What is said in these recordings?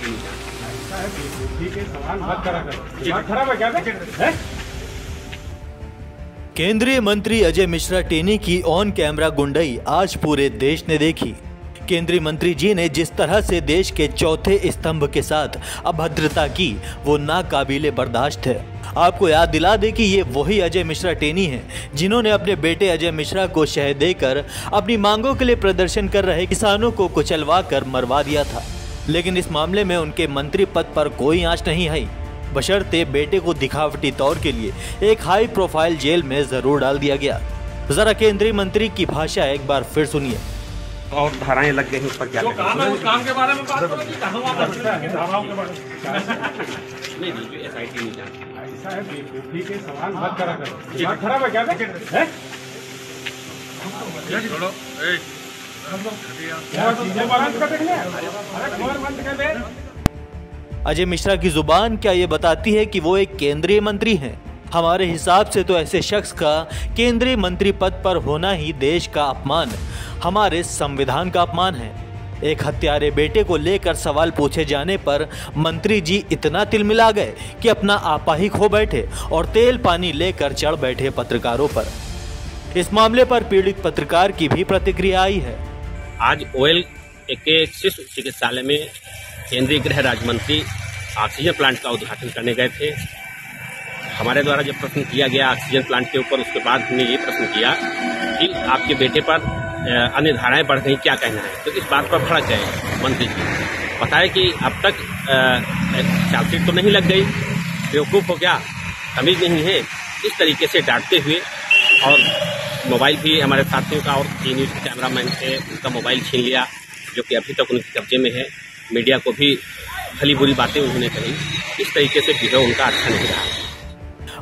SIT नहीं जानती। ठीक है, सवाल मत करा करो। दिमाग खराब है क्या? केंद्रीय मंत्री अजय मिश्रा टेनी की ऑन कैमरा गुंडई आज पूरे देश ने देखी। केंद्रीय मंत्री जी ने जिस तरह से देश के चौथे स्तंभ के साथ अभद्रता की, वो नाकाबिले बर्दाश्त है। आपको याद दिला दे कि ये वही अजय मिश्रा टेनी हैं जिन्होंने अपने बेटे अजय मिश्रा को शह देकर अपनी मांगों के लिए प्रदर्शन कर रहे किसानों को कुचलवा कर मरवा दिया था। लेकिन इस मामले में उनके मंत्री पद पर कोई आंच नहीं आई, बशर्ते बेटे को दिखावटी तौर के लिए एक हाई प्रोफाइल जेल में जरूर डाल दिया गया। जरा केंद्रीय मंत्री की भाषा एक बार फिर सुनिए। और धाराएं लग गई उस पर क्या काम है, उस काम के बारे में बात करो कि कहां वहां पर है धाराओं के बारे में। नहीं SIT नहीं जानती। ऐसा है, ठीक है, सवाल मत करा करो। दिमाग खराब है क्या? है छोड़ो, चीजें बैलेंस कर देख ले। अरे खबर बंद कर दे। अजय मिश्रा की जुबान क्या ये बताती है कि वो एक केंद्रीय मंत्री हैं? हमारे हिसाब से तो ऐसे शख्स का केंद्रीय मंत्री पद पर होना ही देश का अपमान, हमारे संविधान का अपमान है। एक हत्यारे बेटे को लेकर सवाल पूछे जाने पर मंत्री जी इतना तिलमिला गए कि अपना आपा ही खो बैठे और तेल पानी लेकर चढ़ बैठे पत्रकारों पर। इस मामले पर पीड़ित पत्रकार की भी प्रतिक्रिया आई है। आज OL के शिशु चिकित्सालय में केंद्रीय गृह राज्य मंत्री ऑक्सीजन प्लांट का उद्घाटन करने गए थे। हमारे द्वारा जब प्रश्न किया गया ऑक्सीजन प्लांट के ऊपर, उसके बाद हमने ये प्रश्न किया कि आपके बेटे पर अन्य धाराएं बढ़ गई, क्या कहना है? तो इस बात पर भड़क गए मंत्री जी। बताया कि अब तक चार्जशीट तो नहीं लग गई, बेवकूफ़ हो क्या, तमीज नहीं है, इस तरीके से डांटते हुए। और मोबाइल भी हमारे साथियों का और न्यूज़ के कैमरामैन से उनका मोबाइल छीन लिया, जो कि अभी तक उनके कब्जे में है। मीडिया को भी भली बुरी बातें उन्होंने कही। इस तरीके से बिहेव उनका अच्छा नहीं रहा।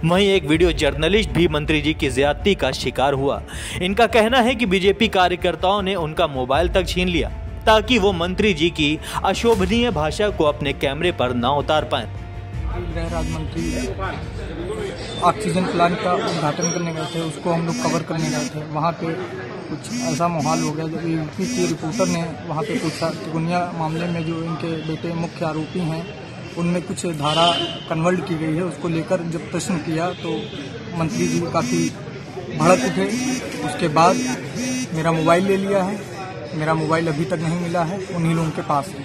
वहीं एक वीडियो जर्नलिस्ट भी मंत्री जी की ज्यादती का शिकार हुआ। इनका कहना है कि बीजेपी कार्यकर्ताओं ने उनका मोबाइल तक छीन लिया ताकि वो मंत्री जी की अशोभनीय भाषा को अपने कैमरे पर न उतार पाए। गृह राज्य मंत्री ऑक्सीजन प्लांट का उद्घाटन करने गए थे, उसको हम लोग कवर करने गए थे। वहाँ पे कुछ ऐसा माहौल हो गया जब यूपी के रिपोर्टर ने वहाँ पे पूछा तिकोनिया मामले में जो इनके बेटे मुख्य आरोपी हैं उनमें कुछ धारा कन्वर्ट की गई है, उसको लेकर जब प्रश्न किया तो मंत्री जी काफ़ी भड़क उठे। उसके बाद मेरा मोबाइल ले लिया है। मेरा मोबाइल अभी तक नहीं मिला है, उन्हीं लोगों के पास है।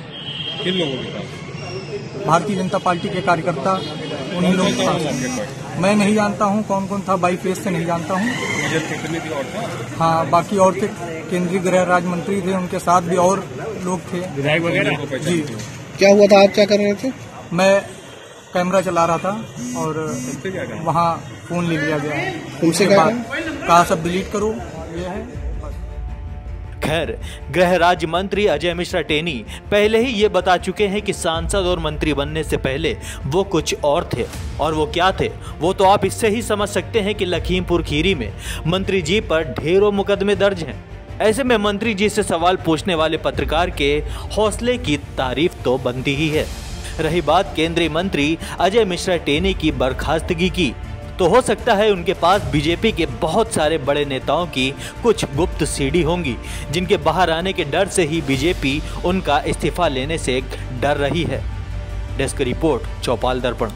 किन लोगों के पास? भारतीय जनता पार्टी के कार्यकर्ता उन्हीं लोगों के पास है। मैं नहीं जानता हूँ कौन कौन था, बाई फेस से नहीं जानता हूँ। हाँ, बाकी और थे, केंद्रीय गृह राज्य मंत्री थे, उनके साथ भी और लोग थे, विधायक वगैरह जी। क्या हुआ था, आप क्या कर रहे थे? मैं कैमरा चला रहा था और वहाँ फोन ले लिया गया। तुमसे कहा सब डिलीट करो, ये है। खैर, गृह राज्य मंत्री अजय मिश्रा टेनी पहले ही ये बता चुके हैं कि सांसद और मंत्री बनने से पहले वो कुछ और थे। और वो क्या थे, वो तो आप इससे ही समझ सकते हैं कि लखीमपुर खीरी में मंत्री जी पर ढेरों मुकदमे दर्ज हैं। ऐसे में मंत्री जी से सवाल पूछने वाले पत्रकार के हौसले की तारीफ तो बनती ही है। रही बात केंद्रीय मंत्री अजय मिश्रा टेनी की बर्खास्तगी की, तो हो सकता है उनके पास बीजेपी के बहुत सारे बड़े नेताओं की कुछ गुप्त सीढ़ी होंगी, जिनके बाहर आने के डर से ही बीजेपी उनका इस्तीफा लेने से डर रही है। डेस्क रिपोर्ट, चौपाल दर्पण।